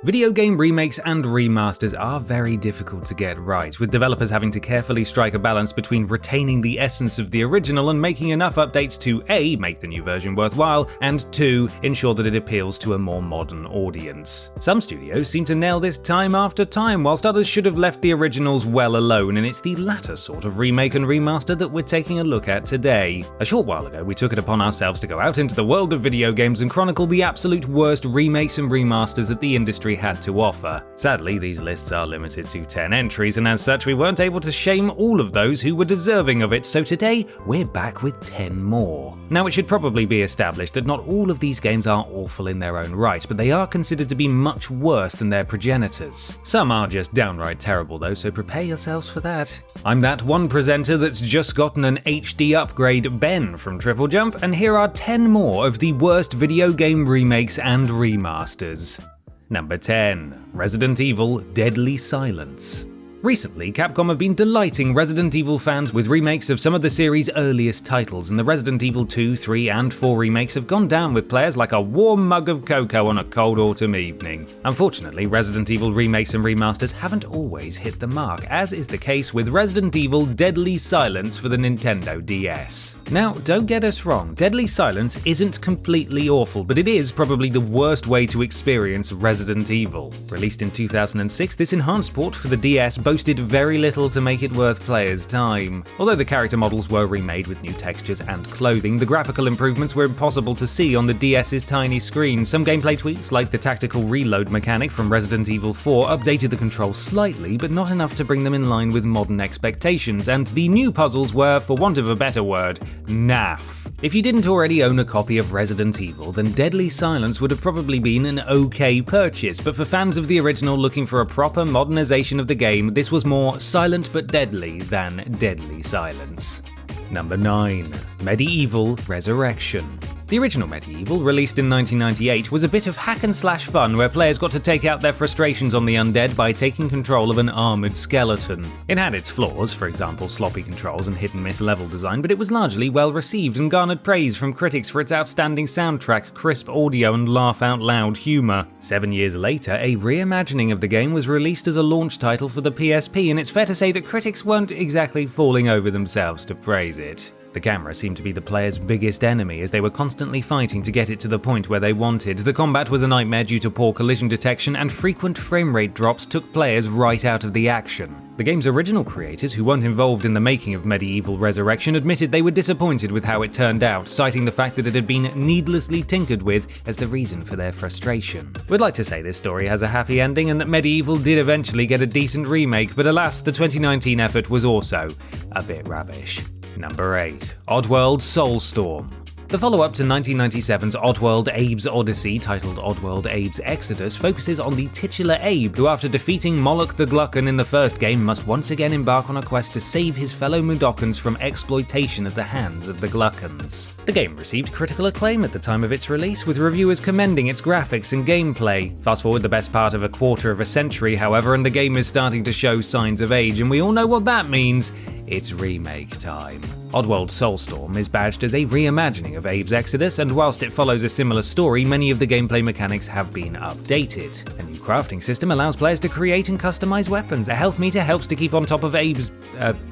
Video game remakes and remasters are very difficult to get right, with developers having to carefully strike a balance between retaining the essence of the original and making enough updates to A, make the new version worthwhile, and 2, ensure that it appeals to a more modern audience. Some studios seem to nail this time after time, whilst others should have left the originals well alone, and it's the latter sort of remake and remaster that we're taking a look at today. A short while ago, we took it upon ourselves to go out into the world of video games and chronicle the absolute worst remakes and remasters that the industry had to offer. Sadly, these lists are limited to 10 entries, and as such we weren't able to shame all of those who were deserving of it, so today we're back with 10 more. Now, it should probably be established that not all of these games are awful in their own right, but they are considered to be much worse than their progenitors. Some are just downright terrible though, so prepare yourselves for that. I'm that one presenter that's just gotten an HD upgrade, Ben from TripleJump, and here are 10 more of the worst video game remakes and remasters. Number 10. Resident Evil: Deadly Silence. Recently, Capcom have been delighting Resident Evil fans with remakes of some of the series' earliest titles, and the Resident Evil 2, 3, and 4 remakes have gone down with players like a warm mug of cocoa on a cold autumn evening. Unfortunately, Resident Evil remakes and remasters haven't always hit the mark, as is the case with Resident Evil: Deadly Silence for the Nintendo DS. Now, don't get us wrong, Deadly Silence isn't completely awful, but it is probably the worst way to experience Resident Evil. Released in 2006, this enhanced port for the DS boasted very little to make it worth players' time. Although the character models were remade with new textures and clothing, the graphical improvements were impossible to see on the DS's tiny screen. Some gameplay tweaks, like the tactical reload mechanic from Resident Evil 4, updated the controls slightly, but not enough to bring them in line with modern expectations, and the new puzzles were, for want of a better word, naff. If you didn't already own a copy of Resident Evil, then Deadly Silence would have probably been an okay purchase, but for fans of the original looking for a proper modernization of the game, this was more Silent but Deadly than Deadly Silence. Number 9. Medieval: Resurrection. The original Medieval, released in 1998, was a bit of hack-and-slash fun where players got to take out their frustrations on the undead by taking control of an armoured skeleton. It had its flaws, for example sloppy controls and hit-and-miss level design, but it was largely well-received and garnered praise from critics for its outstanding soundtrack, crisp audio and laugh-out-loud humour. 7 years later, a reimagining of the game was released as a launch title for the PSP, and it's fair to say that critics weren't exactly falling over themselves to praise it. The camera seemed to be the player's biggest enemy, as they were constantly fighting to get it to the point where they wanted. The combat was a nightmare due to poor collision detection, and frequent frame rate drops took players right out of the action. The game's original creators, who weren't involved in the making of Medieval Resurrection, admitted they were disappointed with how it turned out, citing the fact that it had been needlessly tinkered with as the reason for their frustration. We'd like to say this story has a happy ending and that Medieval did eventually get a decent remake, but alas, the 2019 effort was also a bit rubbish. Number 8. Oddworld: Soulstorm. The follow-up to 1997's Oddworld: Abe's Odyssey, titled Oddworld: Abe's Exodus, focuses on the titular Abe, who after defeating Moloch the Glutton in the first game must once again embark on a quest to save his fellow Mudokons from exploitation at the hands of the Gluckons. The game received critical acclaim at the time of its release, with reviewers commending its graphics and gameplay. Fast forward the best part of a quarter of a century, however, and the game is starting to show signs of age, and we all know what that means. It's remake time. Oddworld: Soulstorm is badged as a reimagining of Abe's Exodus, and whilst it follows a similar story, many of the gameplay mechanics have been updated. A new crafting system allows players to create and customize weapons, a health meter helps to keep on top of Abe's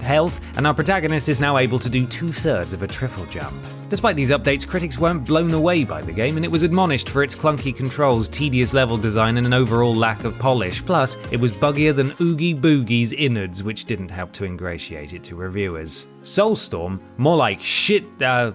health, and our protagonist is now able to do 2/3 of a triple jump. Despite these updates, critics weren't blown away by the game, and it was admonished for its clunky controls, tedious level design, and an overall lack of polish. Plus, it was buggier than Oogie Boogie's innards, which didn't help to ingratiate it to reviewers. Soulstorm? More like shit. No,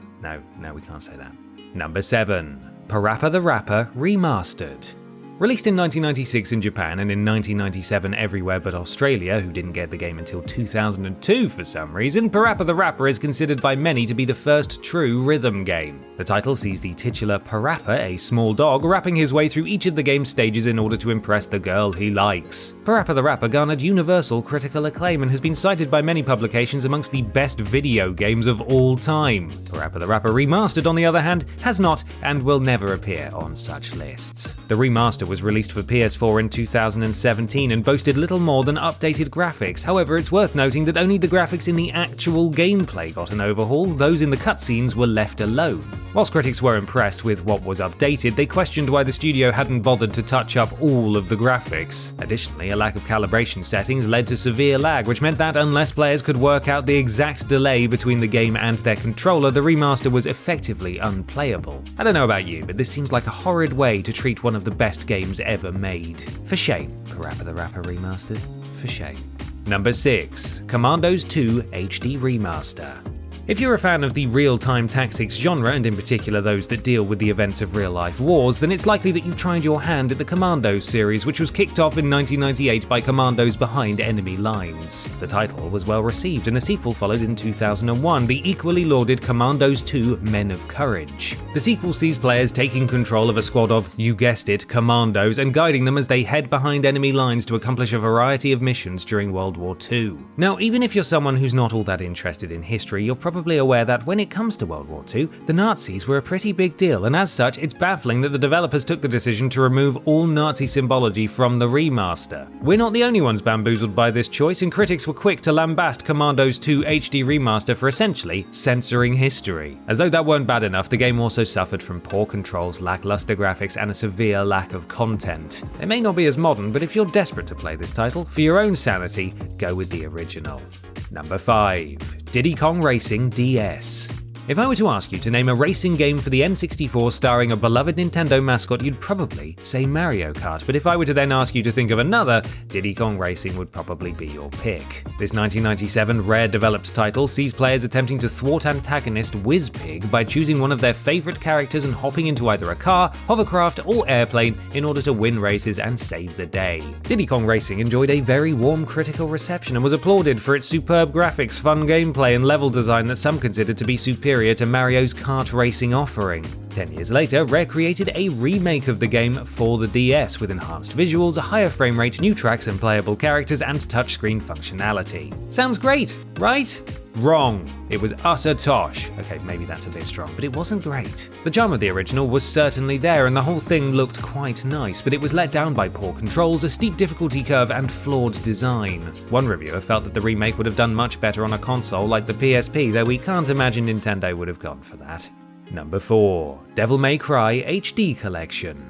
we can't say that. Number 7. Parappa the Rapper Remastered. Released in 1996 in Japan and in 1997 everywhere but Australia, who didn't get the game until 2002 for some reason, Parappa the Rapper is considered by many to be the first true rhythm game. The title sees the titular Parappa, a small dog, rapping his way through each of the game's stages in order to impress the girl he likes. Parappa the Rapper garnered universal critical acclaim and has been cited by many publications amongst the best video games of all time. Parappa the Rapper Remastered, on the other hand, has not and will never appear on such lists. The remaster Remaster was released for PS4 in 2017 and boasted little more than updated graphics. However, it's worth noting that only the graphics in the actual gameplay got an overhaul, those in the cutscenes were left alone. Whilst critics were impressed with what was updated, they questioned why the studio hadn't bothered to touch up all of the graphics. Additionally, a lack of calibration settings led to severe lag, which meant that unless players could work out the exact delay between the game and their controller, the remaster was effectively unplayable. I don't know about you, but this seems like a horrid way to treat one of the best games ever made. For shame, Parappa the Rapper Remastered. For shame. Number 6. Commandos 2 HD Remaster. If you're a fan of the real-time tactics genre, and in particular those that deal with the events of real-life wars, then it's likely that you've tried your hand at the Commandos series, which was kicked off in 1998 by Commandos Behind Enemy Lines. The title was well received, and a sequel followed in 2001, the equally lauded Commandos 2 Men of Courage. The sequel sees players taking control of a squad of, you guessed it, commandos, and guiding them as they head behind enemy lines to accomplish a variety of missions during World War II. Now, even if you're someone who's not all that interested in history, you're probably aware that when it comes to World War II, the Nazis were a pretty big deal, and as such, it's baffling that the developers took the decision to remove all Nazi symbology from the remaster. We're not the only ones bamboozled by this choice, and critics were quick to lambast Commandos 2 HD Remaster for essentially censoring history. As though that weren't bad enough, the game also suffered from poor controls, lackluster graphics, and a severe lack of content. It may not be as modern, but if you're desperate to play this title, for your own sanity, go with the original. Number 5. Diddy Kong Racing DS. If I were to ask you to name a racing game for the N64 starring a beloved Nintendo mascot, you'd probably say Mario Kart, but if I were to then ask you to think of another, Diddy Kong Racing would probably be your pick. This 1997 Rare-developed title sees players attempting to thwart antagonist Whizpig by choosing one of their favourite characters and hopping into either a car, hovercraft, or airplane in order to win races and save the day. Diddy Kong Racing enjoyed a very warm critical reception and was applauded for its superb graphics, fun gameplay, and level design that some considered to be superior to Mario's kart racing offering. 10 years later, Rare created a remake of the game for the DS with enhanced visuals, a higher frame rate, new tracks and playable characters, and touchscreen functionality. Sounds great, right? Wrong. It was utter tosh. Okay, maybe that's a bit strong, but it wasn't great. The charm of the original was certainly there, and the whole thing looked quite nice, but it was let down by poor controls, a steep difficulty curve, and flawed design. One reviewer felt that the remake would have done much better on a console like the PSP, though we can't imagine Nintendo would have gone for that. Number 4. Devil May Cry HD Collection.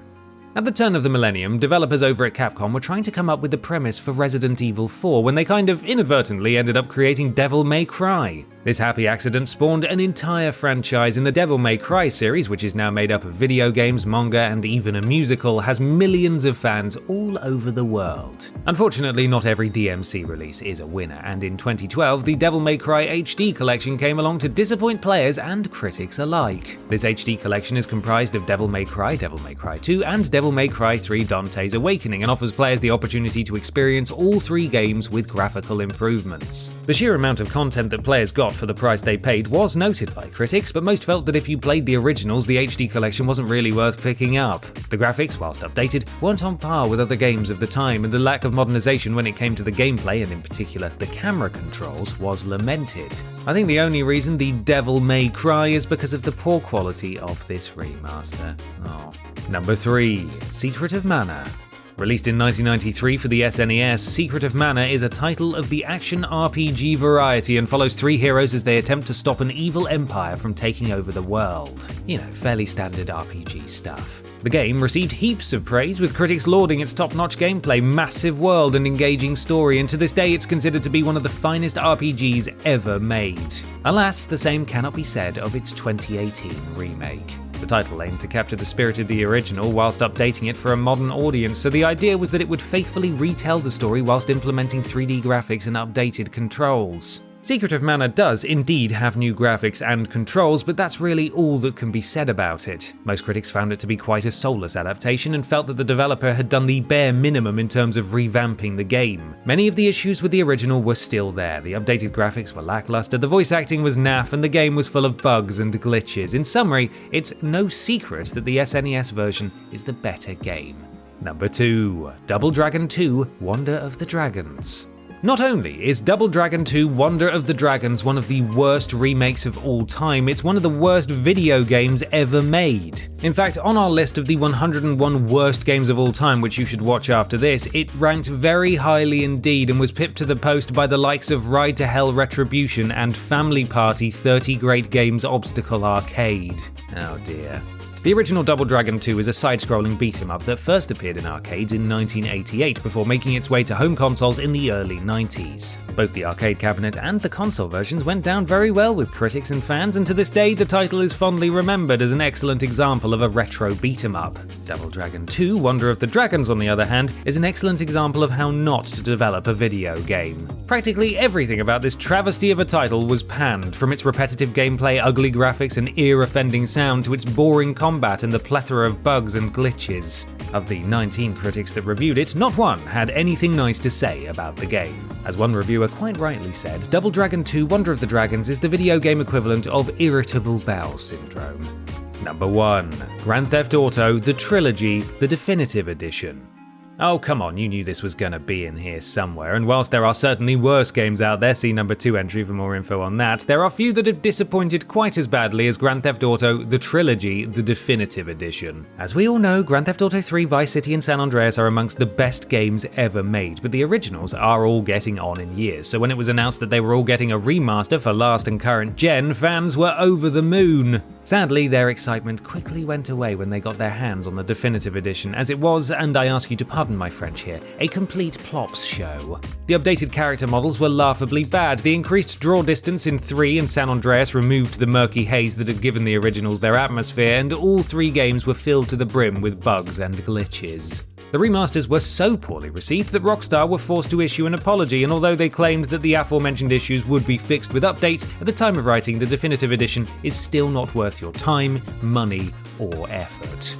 At the turn of the millennium, developers over at Capcom were trying to come up with the premise for Resident Evil 4 when they kind of inadvertently ended up creating Devil May Cry. This happy accident spawned an entire franchise, and the Devil May Cry series, which is now made up of video games, manga, and even a musical, has millions of fans all over the world. Unfortunately, not every DMC release is a winner, and in 2012, the Devil May Cry HD collection came along to disappoint players and critics alike. This HD collection is comprised of Devil May Cry 2, and Devil May Cry 3 Dante's Awakening, and offers players the opportunity to experience all three games with graphical improvements. The sheer amount of content that players got for the price they paid was noted by critics, but most felt that if you played the originals, the HD collection wasn't really worth picking up. The graphics, whilst updated, weren't on par with other games of the time, and the lack of modernization when it came to the gameplay, and in particular the camera controls, was lamented. I think the only reason the Devil May Cry is because of the poor quality of this remaster. Number 3. Secret of Mana. Released in 1993 for the SNES, Secret of Mana is a title of the action RPG variety and follows three heroes as they attempt to stop an evil empire from taking over the world. You know, fairly standard RPG stuff. The game received heaps of praise, with critics lauding its top-notch gameplay, massive world, and engaging story, and to this day it's considered to be one of the finest RPGs ever made. Alas, the same cannot be said of its 2018 remake. The title aimed to capture the spirit of the original whilst updating it for a modern audience, so the idea was that it would faithfully retell the story whilst implementing 3D graphics and updated controls. Secret of Mana does indeed have new graphics and controls, but that's really all that can be said about it. Most critics found it to be quite a soulless adaptation and felt that the developer had done the bare minimum in terms of revamping the game. Many of the issues with the original were still there. The updated graphics were lackluster, the voice acting was naff, and the game was full of bugs and glitches. In summary, it's no secret that the SNES version is the better game. Number 2. Double Dragon 2: Wonder of the Dragons. Not only is Double Dragon 2 Wonder of the Dragons one of the worst remakes of all time, it's one of the worst video games ever made. In fact, on our list of the 101 worst games of all time, which you should watch after this, it ranked very highly indeed and was pipped to the post by the likes of Ride to Hell Retribution and Family Party 30 Great Games Obstacle Arcade. Oh dear. The original Double Dragon 2 is a side-scrolling beat-em-up that first appeared in arcades in 1988 before making its way to home consoles in the early 90s. Both the arcade cabinet and the console versions went down very well with critics and fans, and to this day the title is fondly remembered as an excellent example of a retro beat-em-up. Double Dragon 2 Wonder of the Dragons, on the other hand, is an excellent example of how not to develop a video game. Practically everything about this travesty of a title was panned, from its repetitive gameplay, ugly graphics, and ear-offending sound to its boring combat and the plethora of bugs and glitches. Of the 19 critics that reviewed it, not one had anything nice to say about the game. As one reviewer quite rightly said, Double Dragon 2 Wonder of the Dragons is the video game equivalent of irritable bowel syndrome. Number 1. Grand Theft Auto: The Trilogy, the Definitive Edition. Oh come on, you knew this was gonna be in here somewhere, and whilst there are certainly worse games out there, see number 2 entry for more info on that, there are few that have disappointed quite as badly as Grand Theft Auto: The Trilogy, the Definitive Edition. As we all know, Grand Theft Auto 3, Vice City and San Andreas are amongst the best games ever made, but the originals are all getting on in years, so when it was announced that they were all getting a remaster for last and current gen, fans were over the moon. Sadly, their excitement quickly went away when they got their hands on the Definitive Edition, as it was, and I ask you to pardon my French here, a complete plops show. The updated character models were laughably bad, the increased draw distance in 3 and San Andreas removed the murky haze that had given the originals their atmosphere, and all 3 games were filled to the brim with bugs and glitches. The remasters were so poorly received that Rockstar were forced to issue an apology, and although they claimed that the aforementioned issues would be fixed with updates, at the time of writing the Definitive Edition is still not worth your time, money, or effort.